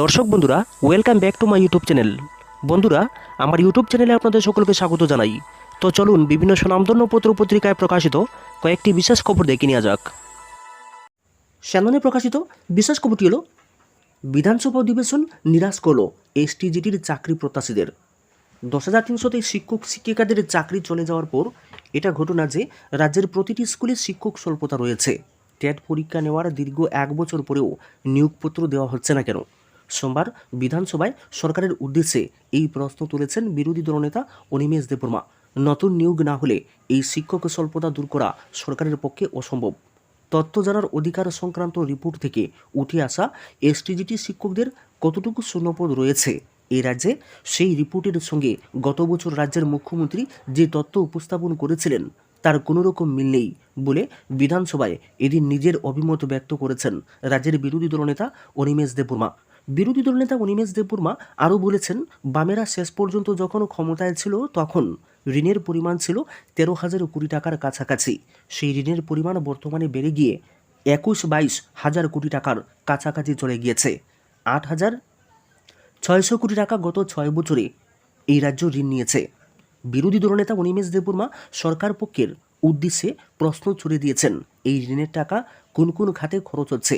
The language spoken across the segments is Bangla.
দর্শক বন্ধুরা, welcome back to my YouTube channel. বন্ধুরা, আমার ইউটিউব চ্যানেলে আপনাদের সকলকে স্বাগত জানাই। তো চলুন বিভিন্ন স্বনামধন্য পত্র পত্রিকায় প্রকাশিত কয়েকটি বিশেষ খবর দেখে নেওয়া যাক। স্যাননে প্রকাশিত বিশেষ খবরটি হল, বিধানসভা অধিবেশন নিরাশ করল এসটিজিটির চাকরি প্রত্যাশীদের। 10,300 শিক্ষক শিক্ষিকাদের চাকরি চলে যাওয়ার পর এটা ঘটনা যে রাজ্যের প্রতিটি স্কুলে শিক্ষক স্বল্পতা রয়েছে। টেট পরীক্ষা নেওয়ার দীর্ঘ 1 বছর পরেও নিয়োগপত্র দেওয়া হচ্ছে না কেন? সোমবার বিধানসভায় সরকারের উদ্দেশ্যে এই প্রশ্ন তুলেছেন বিরোধী দলনেতা অনিমেষ দেববর্মা। নতুন নিয়োগ না হলে এই শিক্ষক স্বল্পতা দূর করা সরকারের পক্ষে অসম্ভব। তথ্য জানার অধিকার সংক্রান্ত রিপোর্ট থেকে উঠে আসা এসটিজিটি শিক্ষকদের কতটুকু শূন্যপদ রয়েছে এই রাজ্যে, সেই রিপোর্টের সঙ্গে গত বছর রাজ্যের মুখ্যমন্ত্রী যে তথ্য উপস্থাপন করেছিলেন তার কোনো রকম মিল নেই বলে বিধানসভায় এদিন নিজের অভিমত ব্যক্ত করেছেন রাজ্যের বিরোধী দলনেতা অনিমেষ দেববর্মা। বিরোধী দলনেতা অনিমেষ দেববর্মা আরও বলেছেন, বামেরা শেষ পর্যন্ত যখন ক্ষমতায় ছিল তখন ঋণের পরিমাণ ছিল 13,000 কোটি টাকার কাছাকাছি। সেই ঋণের পরিমাণ বর্তমানে বেড়ে গিয়ে 21-22 হাজার কোটি টাকার কাছাকাছি চলে গিয়েছে। 8,600 কোটি টাকা গত 6 বছরে এই রাজ্য ঋণ নিয়েছে। বিরোধী দলনেতা অনিমেষ দেববর্মা সরকার পক্ষের উদ্দেশ্যে প্রশ্ন ছুড়ে দিয়েছেন, এই ঋণের টাকা কোন কোন খাতে খরচ হচ্ছে,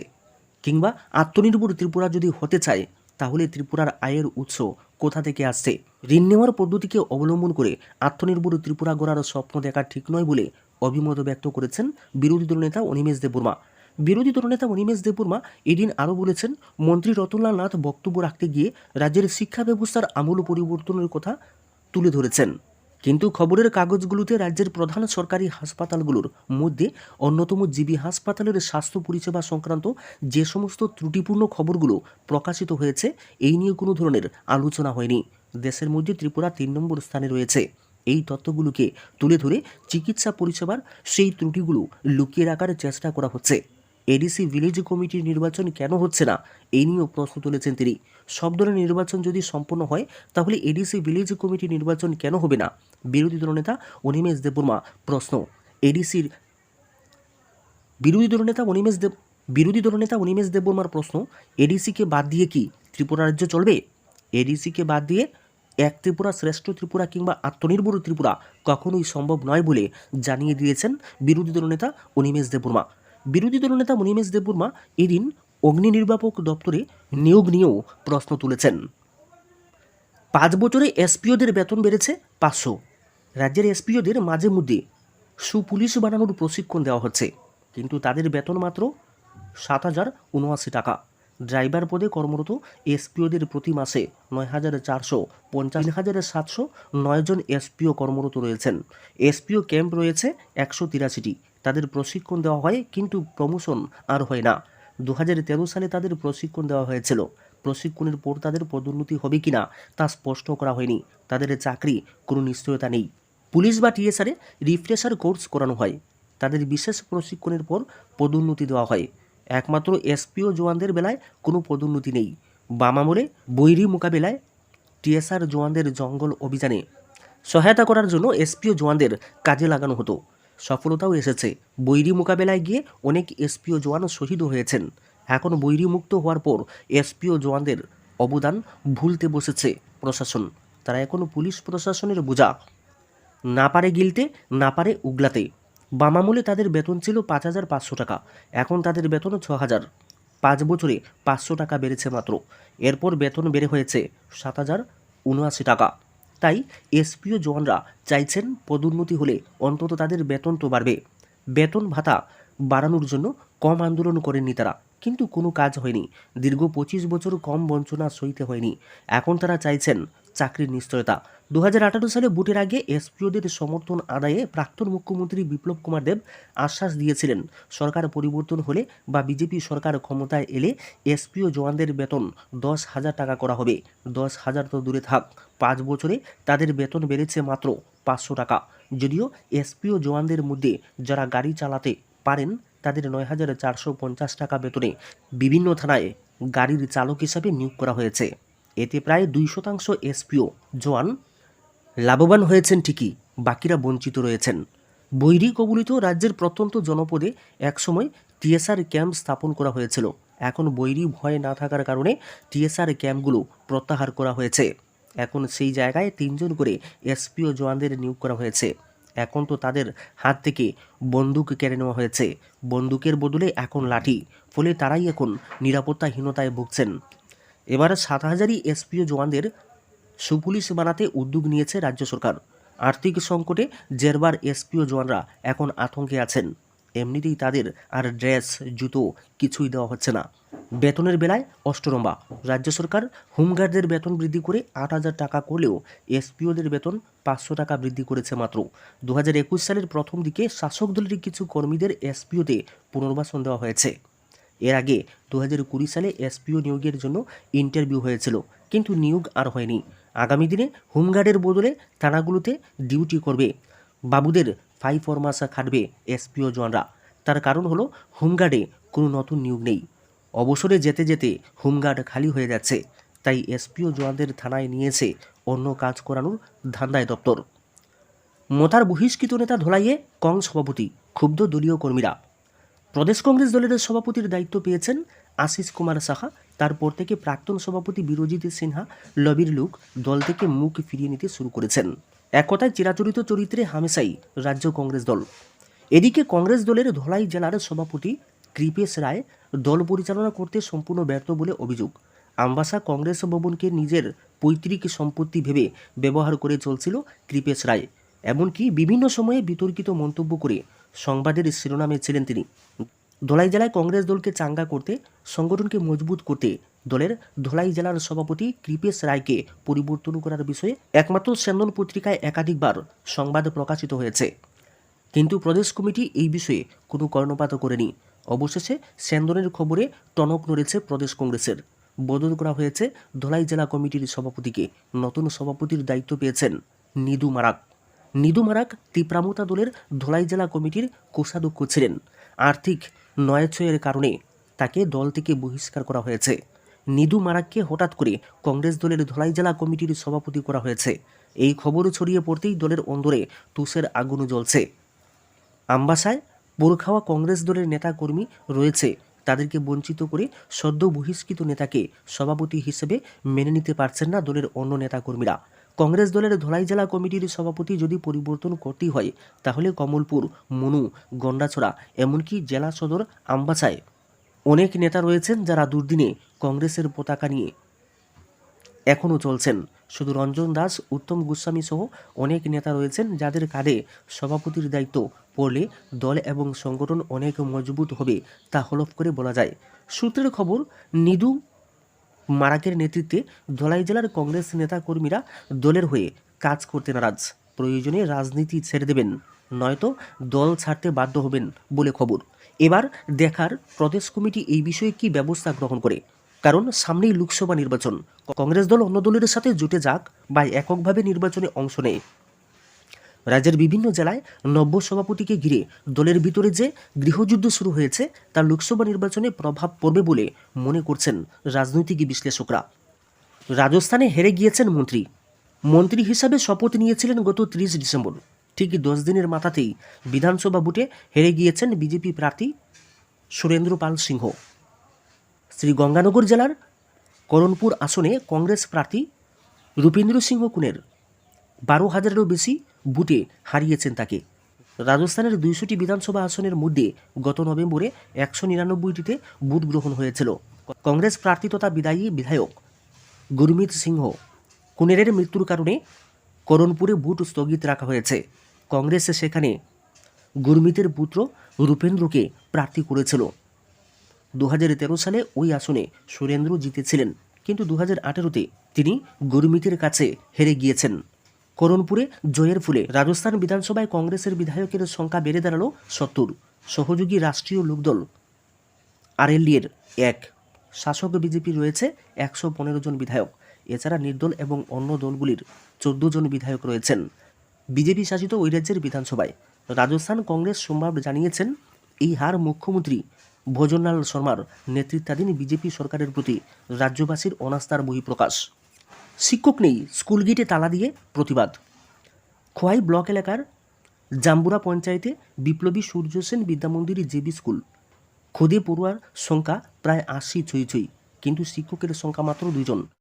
কিংবা আত্মনির্ভর ত্রিপুরা যদি হতে চায় তাহলে ত্রিপুরার আয়ের উৎস কোথা থেকে আসছে? ঋণ নেওয়ার পদ্ধতিকে অবলম্বন করে আত্মনির্ভর ত্রিপুরা গড়ার স্বপ্ন দেখা ঠিক নয় বলে অভিমত ব্যক্ত করেছেন বিরোধী দলনেতা অনিমেষ দেববর্মা। বিরোধী দলনেতা অনিমেষ দেববর্মা এদিন আরও বলেছেন, মন্ত্রী রতনলাল নাথ বক্তব্য রাখতে গিয়ে রাজ্যের শিক্ষা ব্যবস্থার আমূল পরিবর্তনের কথা তুলে ধরেছেন। কিন্তু খবরের কাগজগুলোতে রাজ্যের প্রধান সরকারি হাসপাতালগুলোর মধ্যে অন্যতম জিবি হাসপাতালের স্বাস্থ্য পরিষেবা সংক্রান্ত যে সমস্ত ত্রুটিপূর্ণ খবরগুলো প্রকাশিত হয়েছে এই নিয়ে কোনো ধরনের আলোচনা হয়নি। দেশের মধ্যে ত্রিপুরা 3 নম্বর স্থানে রয়েছে। এই তথ্যগুলোকে তুলে ধরে চিকিৎসা পরিষেবার সেই ত্রুটিগুলো লুকিয়ে রাখার চেষ্টা করা হচ্ছে। এডিসি ভিলেজ কমিটির নির্বাচন কেন হচ্ছে না এই নিয়েও প্রশ্ন তুলেছেন তিনি। সব দলের নির্বাচন যদি সম্পন্ন হয় তাহলে এডিসি ভিলেজ কমিটির নির্বাচন কেন হবে না? বিরোধী দলনেতা অনিমেষ দেববর্মা প্রশ্ন। এডিসির বিরোধী দলনেতা অনিমেষ দেববর্মার প্রশ্ন, এডিসিকে বাদ দিয়ে কি ত্রিপুরা রাজ্য চলবে? এডিসিকে বাদ দিয়ে এক ত্রিপুরা শ্রেষ্ঠ ত্রিপুরা কিংবা আত্মনির্ভর ত্রিপুরা কখনোই সম্ভব নয় বলে জানিয়ে দিয়েছেন বিরোধী দলনেতা অনিমেষ দেববর্মা। বিরোধী দলনেতা অনিমেষ দেববর্মা এদিন অগ্নি নির্বাপক দপ্তরে নিয়োগ নিয়েও প্রশ্ন তুলেছেন। 5 বছরে এসপিওদের বেতন বেড়েছে 500। রাজ্যের এসপিওদের মাঝে মধ্যে সুপুলিশ বানানোর প্রশিক্ষণ দেওয়া হচ্ছে, কিন্তু তাদের বেতন মাত্র 7,079 টাকা। ড্রাইভার পদে কর্মরত এসপিওদের প্রতি মাসে 9,450, 3,709 জন এসপিও কর্মরত রয়েছেন। এসপিও ক্যাম্প রয়েছে 183টি। তাদের প্রশিক্ষণ দেওয়া হয় কিন্তু প্রমোশন আর হয় না। 2013 সালে তাদের প্রশিক্ষণ দেওয়া হয়েছিল। প্রশিক্ষণের পর তাদের পদোন্নতি হবে কিনা তা স্পষ্ট করা হয়নি। তাদের চাকরি কোনো নিশ্চয়তা নেই। পুলিশ বা টিএসআরে রিফ্রেশার কোর্স করানো হয়, তাদের বিশেষ প্রশিক্ষণের পর পদোন্নতি দেওয়া হয়। একমাত্র এসপিও জওয়ানদের বেলায় কোনো পদোন্নতি নেই। বাম আমলে বৈরী মোকাবেলায় টিএসআর জওয়ানদের জঙ্গল অভিযানে সহায়তা করার জন্য এসপিও জওয়ানদের কাজে লাগানো হতো। সফলতাও এসেছে। বৈরী মোকাবেলায় গিয়ে অনেক এসপিও জওয়ান শহীদও হয়েছেন। এখন বৈরী মুক্ত হওয়ার পর এসপিও জওয়ানদের অবদান ভুলতে বসেছে প্রশাসন। তারা এখন পুলিশ প্রশাসনের বোঝা, না পারে গিলতে, না পারে উগলাতে। বাম আমলে তাদের বেতন ছিল 5,500 টাকা, এখন তাদের বেতন 6,000। 5 বছরে 500 টাকা বেড়েছে মাত্র। এরপর বেতন বেড়ে হয়েছে 7,079 টাকা। তাই এসপিও জওয়ানরা চাইছেন পদোন্নতি হলে অন্তত তাদের বেতন তো বাড়বে। বেতন ভাতা বাড়ানোর জন্য কম আন্দোলন করেননি তারা, কিন্তু কোনো কাজ হয়নি। দীর্ঘ 25 বছর কম বঞ্চনা সইতে হয়নি। এখন তারা চাইছেন চাকরির নিশ্চয়তা। 2018 সালে ভোটের আগে এসপিওদের সমর্থন আদায়ে প্রাক্তন মুখ্যমন্ত্রী বিপ্লব কুমার দেব আশ্বাস দিয়েছিলেন, সরকার পরিবর্তন হলে বা বিজেপি সরকার ক্ষমতায় এলে এসপিও জওয়ানদের বেতন 10,000 টাকা করা হবে। 10,000 তো দূরে থাক, 5 বছরে তাদের বেতন বেড়েছে মাত্র 500 টাকা। যদিও এসপিও জওয়ানদের মধ্যে যারা গাড়ি চালাতে পারেন তাদের 9,450 টাকা বেতনে বিভিন্ন থানায় গাড়ির চালক হিসাবে নিয়োগ করা হয়েছে। এতে প্রায় 2% এসপিও জওয়ান লাভবান হয়েছেন ঠিকই, বাকিরা বঞ্চিত রয়েছেন। বৈরী কবলিত রাজ্যের প্রত্যন্ত জনপদে একসময় টিএসআর ক্যাম্প স্থাপন করা হয়েছিল। এখন বৈরী ভয় না থাকার কারণে টিএসআর ক্যাম্পগুলো প্রত্যাহার করা হয়েছে। এখন সেই জায়গায় 3 জন করে এসপিও জওয়ানদের নিয়োগ করা হয়েছে। এখন তো তাদের হাত থেকে বন্দুক কেড়ে নেওয়া হয়েছে, বন্দুকের বদলে এখন লাঠি, ফলে তারাই এখন নিরাপত্তাহীনতায় ভুগছেন। এবার 7,000ই এসপিও জওয়ানদের সুপুলিশ বানাতে উদ্যোগ নিয়েছে রাজ্য সরকার। আর্থিক সংকটে জেরবার এসপিও জওয়ানরা এখন আতঙ্কে আছেন। এমনিতেই তাদের আর ড্রেস, জুতো কিছুই দেওয়া হচ্ছে না। বেতনের বেলায় অষ্টরম্বা। রাজ্য সরকার হোমগার্ডদের বেতন বৃদ্ধি করে 8,000 টাকা করলেও এসপিওদের বেতন 500 টাকা বৃদ্ধি করেছে মাত্র। 2021 সালের প্রথম দিকে শাসক দলের কিছু কর্মীদের এসপিওতে পুনর্বাসন দেওয়া হয়েছে। এর আগে 2020 সালে এসপিও নিয়োগের জন্য ইন্টারভিউ হয়েছিল, কিন্তু নিয়োগ আর হয়নি। আগামী দিনে হোমগার্ডের বদলে থানাগুলোতে ডিউটি করবে। বাবুদের 5 ফরমাসা খাটবে এসপিও জওয়ানরা। তার কারণ হলো হোমগার্ডে কোনো নতুন নিয়োগ নেই। অবসরে যেতে যেতে হোমগার্ড খালি হয়ে যাচ্ছে, তাই এসপিও জওয়ানদের থানায় নিয়েছে অন্য কাজ করানোর ধান্দায় দপ্তর। মতার বহিষ্কৃত নেতা ধোলাইয়ে কং সভাপতি, ক্ষুব্ধ দলীয় কর্মীরা। প্রদেশ কংগ্রেস দলের সভাপতির দায়িত্ব পেয়েছেন আশিস কুমার সাহা। তারপর থেকে প্রাক্তন সভাপতি বিরজিৎ সিনহা লবির লোক দল থেকে মুখ ফিরিয়ে নিতে শুরু করেছেন। এক কথায় চিরাচরিত চরিত্রে হামেশাই রাজ্য কংগ্রেস দল। এদিকে কংগ্রেস দলের ধলাই জেলার সভাপতি কৃপেশ রায় দল পরিচালনা করতে সম্পূর্ণ ব্যর্থ বলে অভিযোগ। আমবাসা কংগ্রেস ভবনকে নিজের পৈতৃক সম্পত্তি ভেবে ব্যবহার করে চলছিল কৃপেশ রায়। এমনকি বিভিন্ন সময়ে বিতর্কিত মন্তব্য করে সংবাদের শিরোনামে ছিলেন তিনি। ধলাই জেলায় কংগ্রেস দলকে চাঙ্গা করতে, সংগঠনকে মজবুত করতে দলের ধলাই জেলার সভাপতি কৃপেশ রায়কে পরিবর্তন করার বিষয়ে একমাত্র স্যান্দন পত্রিকায় একাধিকবার সংবাদ প্রকাশিত হয়েছে, কিন্তু প্রদেশ কমিটি এই বিষয়ে কোনো কর্ণপাত করেনি। অবশেষে স্যান্দনের খবরে টনক নড়েছে প্রদেশ কংগ্রেসের। বদল করা হয়েছে ধলাই জেলা কমিটির সভাপতিকে। নতুন সভাপতির দায়িত্ব পেয়েছেন নিদু মারাক। নিদু মারাক তীব্রামতা দলের ধলাই জেলা কমিটির কোষাধ্যক্ষ ছিলেন। আর্থিক নয়াছয়ের কারণে তাকে দল থেকে বহিষ্কার করা হয়েছে। নিদু মারাককে হঠাৎ করে কংগ্রেস দলের ধলাই জেলা কমিটির সভাপতি করা হয়েছে। এই খবর ছড়িয়ে পড়তেই দলের অন্দরে তুষের আগুন জ্বলছে। আমবাসায় পোড়খাওয়া কংগ্রেস দলের নেতাকর্মী রয়েছে, তাদেরকে বঞ্চিত করে সদ্য বহিষ্কৃত নেতাকে সভাপতি হিসেবে মেনে নিতে পারছেন না দলের অন্য নেতাকর্মীরা। কংগ্রেস দলের ধলাই জেলা কমিটির সভাপতি যদি পরিবর্তন করতেই হয়, তাহলে কমলপুর, মনু, গন্ডাছড়া, এমনকি জেলা সদর আমবাসায় অনেক নেতা রয়েছেন যারা দুর্দিনে কংগ্রেসের পতাকা নিয়ে এখনও চলছেন। শুধু রঞ্জন দাস, উত্তম গোস্বামী সহ অনেক নেতা রয়েছেন যাদের কাঁধে সভাপতির দায়িত্ব পড়লে দল এবং সংগঠন অনেক মজবুত হবে, তা হলফ করে বলা যায়। সূত্রের খবর, নিদু মারাকের নেতৃত্বে ধলাই জেলার কংগ্রেস নেতাকর্মীরা দলের হয়ে কাজ করতে নারাজ। প্রয়োজনে রাজনীতি ছেড়ে দেবেন, নয়তো দল ছাড়তে বাধ্য হবেন বলে খবর। এবার দেখার প্রদেশ কমিটি এই বিষয়ে কী ব্যবস্থা গ্রহণ করে, কারণ সামনেই লোকসভা নির্বাচন। কংগ্রেস দল অন্য দলের সাথে জুটে যাক বা এককভাবে নির্বাচনে অংশ নেয়, রাজ্যের বিভিন্ন জেলায় নব্য সভাপতিকে ঘিরে দলের ভিতরে যে গৃহযুদ্ধ শুরু হয়েছে তা লোকসভা নির্বাচনে প্রভাব পড়বে বলে মনে করছেন রাজনৈতিক বিশ্লেষকরা। রাজস্থানে হেরে গিয়েছেন মন্ত্রী হিসাবে শপথ নিয়েছিলেন গত 30 ডিসেম্বর। ঠিক 10 দিনের মাথাতেই বিধানসভা ভোটে হেরে গিয়েছেন বিজেপি প্রার্থী সুরেন্দ্র পাল সিংহ। শ্রীগঙ্গানগর জেলার করণপুর আসনে কংগ্রেস প্রার্থী রূপেন্দ্র সিংহ কুনের 12,000-এরও বেশি ভোটে হারিয়েছেন তাকে। রাজস্থানের 200টি বিধানসভা আসনের মধ্যে গত নভেম্বরে 199টিতে ভোট গ্রহণ হয়েছিল। কংগ্রেস প্রার্থী তথা বিদায়ী বিধায়ক গুরমিত সিংহ কুনেরের মৃত্যুর কারণে করণপুরে ভোট স্থগিত রাখা হয়েছে। কংগ্রেস সেখানে গুরমিতের পুত্র রূপেন্দ্রকে প্রার্থী করেছিল। 2013 সালে ওই আসনে সুরেন্দ্র জিতেছিলেন, কিন্তু 2018-তে তিনি গুরমিতের কাছে হেরে গিয়েছেন। করণপুরে জয়ের ফলে রাজস্থান বিধানসভায় কংগ্রেসের বিধায়কের সংখ্যা বেড়ে দাঁড়ালো 70। সহযোগী রাষ্ট্রীয় লোকদল আরএলডি-এর 1, শাসক বিজেপি রয়েছে 115 জন বিধায়ক। এছাড়া নির্দল এবং অন্য দলগুলির 14 জন বিধায়ক রয়েছেন বিজেপি শাসিত ওই রাজ্যের বিধানসভায়। রাজস্থান কংগ্রেস সোমবার জানিয়েছেন, এই হার মুখ্যমন্ত্রী ভজনলাল শর্মার নেতৃত্বাধীন বিজেপি সরকারের প্রতি রাজ্যবাসীর অনাস্থার বহিঃপ্রকাশ। শিক্ষক নেই, স্কুল গেটে তালা দিয়ে প্রতিবাদ। খোয়াই ব্লক এলাকার জাম্বুরা পঞ্চায়েতে বিপ্লবী সূর্য সেন বিদ্যামন্দির জেবি স্কুল খুদে পড়ুয়ার সংখ্যা প্রায় ৮০ ছুঁই ছুঁই, কিন্তু শিক্ষকের সংখ্যা মাত্র 2 জন।